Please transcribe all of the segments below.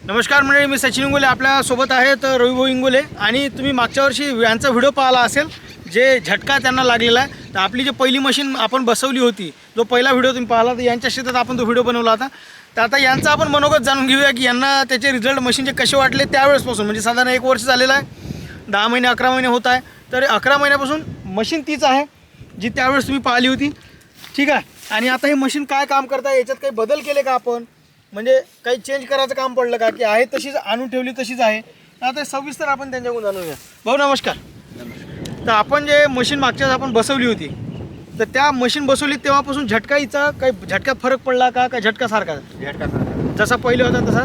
नमस्कार मंडळी, मी सचिन इंगोले आपल्यासोबत आहेत रविभाऊ इंगोले. आणि तुम्ही मागच्या वर्षी यांचा व्हिडिओ पाहिला असेल जे झटका त्यांना लागलेला आहे. तर आपली जी पहिली मशीन आपण बसवली होती, जो पहिला व्हिडिओ तुम्ही पाहिला, तर यांच्या शेतात आपण तो व्हिडिओ बनवला होता. तर आता यांचं आपण मनोगत जाणून घेऊया की यांना त्याचे रिझल्ट मशीनचे कसे वाटले त्यावेळेसपासून. म्हणजे साधारण 1 वर्ष झालेलं आहे, 10 महिने 11 महिने होत आहे. तर 11 महिन्यापासून मशीन तीच आहे जी त्यावेळेस तुम्ही पाहिली होती, ठीक आहे. आणि आता हे मशीन काय काम करत आहे, याच्यात काही बदल केले का आपण, म्हणजे काही चेंज करायचं काम पडलं का, की आहे तशीच आणून ठेवली तशीच आहे. आता सविस्तर आपण त्यांच्याकडून जाणून घ्या. भाऊ नमस्कार. तर आपण जे मशीन मागच्या आपण बसवली होती, तर त्या मशीन बसवली तेव्हापासून झटकाईचा काही झटक्यात फरक पडला का, काय झटका सारखा जसा पहिले होता तसा?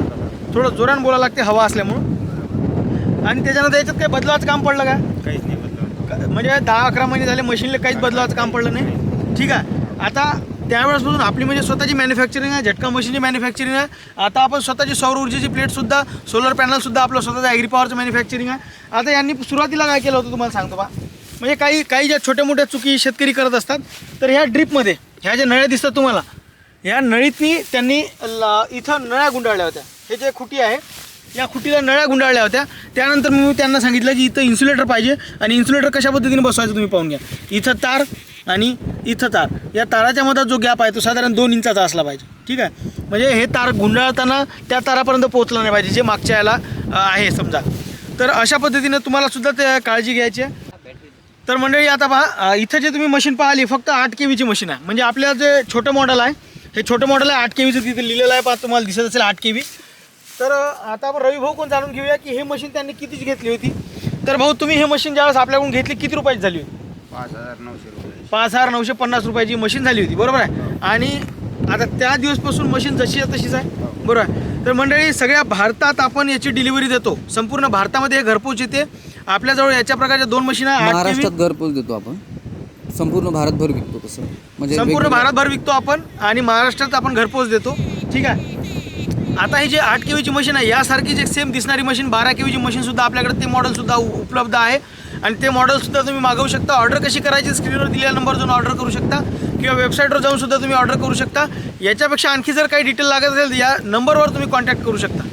थोडं जोरान बोलायला लागते हवा असल्यामुळं. आणि त्याच्यानंतर याच्यात काही बदलावाचं काम पडलं का? काहीच नाही बदललं. म्हणजे 10-11 महिने झाले मशीनला काहीच बदलावाचं काम पडलं नाही, ठीक आहे. आता त्यावेळेसपासून आपली म्हणजे स्वतःची मॅन्युफॅक्चरिंग आहे, झटका मशीनची मॅन्युफॅक्चरिंग आहे. आता आपण स्वतःची सौर ऊर्जेची प्लेटसुद्धा, सोलर पॅनलसुद्धा आपलं स्वतःचं ॲग्री पॉवरचं मॅन्युफॅक्चरिंग आहे. आता यांनी सुरुवातीला काय केलं होतं तुम्हाला सांगतो बा. म्हणजे काही ज्या छोट्या मोठ्या चुकी शेतकरी करत असतात, तर ह्या ड्रीपमध्ये ह्या ज्या नळ्या दिसतात तुम्हाला, ह्या नळीतनी त्यांनी इथं नळ्या गुंडाळल्या होत्या. हे जे खुटी आहे, या खुटीला नळ्या गुंडाळल्या होत्या. त्यानंतर मी त्यांना सांगितलं की इथं इन्सुलेटर पाहिजे. आणि इन्सुलेटर कशा पद्धतीने बसवायचं तुम्ही पाहून घ्या. इथं तार आणि इथं तार, या ताराच्या मध्ये जो गॅप आहे तो साधारण 2 इंचाचा असला पाहिजे, ठीक आहे. म्हणजे हे तार गुंडाळताना त्या तारापर्यंत पोहोचलं नाही पाहिजे जे मागच्या याला आहे समजा. तर अशा पद्धतीने तुम्हाला सुद्धा ते काळजी घ्यायची आहे. तर मंडळी आता पहा, इथं जे तुम्ही मशीन पाहिली फक्त 8 kVची मशीन आहे. म्हणजे आपल्या जे छोटं मॉडेल आहे, हे छोटं मॉडेल आहे 8 kVचं, तिथे लिहिलेलं आहे पहा, तुम्हाला दिसत असेल 8 kV. तर आता आपण रवी भाऊ कोण जाणून घेऊया की हे मशीन त्यांनी कितीची घेतली होती. तर भाऊ, तुम्ही हे मशीन ज्यावेळेस आपल्याकडून घेतली किती रुपयाची झाली होती? 5,900 रुपये. 5,950 रुपयाची मशीन झाली होती, बरोबर आहे. आणि आता त्या दिवसपासून मशीन जशी आहे तशीच आहे, बरोबर आहे. तर मंडळी, सगळ्या भारतात आपण याची डिलिव्हरी देतो. संपूर्ण भारतामध्ये हे घरपोच येते. आपल्याजवळ याच्या प्रकारच्या 2 मशीन आहे. महाराष्ट्रात घरपोच देतो आपण, संपूर्ण भारतभर विकतो. तसं म्हणजे संपूर्ण भारतभर विकतो आपण, आणि महाराष्ट्रात आपण घरपोच देतो, ठीक आहे. आता ही जी 8 kVची मशीन आहे, यासारखीच एक सेम दिसणारी मशीन 12 kVची मशीनसुद्धा आपल्याकडे ते मॉडेलसुद्धा उपलब्ध आहे. आणि ते मॉडेलसुद्धा तुम्ही मागवू शकता. ऑर्डर कशी करायची, स्क्रीनवर दिलेल्या नंबर जाऊन ऑर्डर करू शकता, किंवा वेबसाईटवर जाऊन सुद्धा तुम्ही ऑर्डर करू शकता. याच्यापेक्षा आणखी जर काही डिटेल लागत असेल, या नंबरवर तुम्ही कॉन्टॅक्ट करू शकता.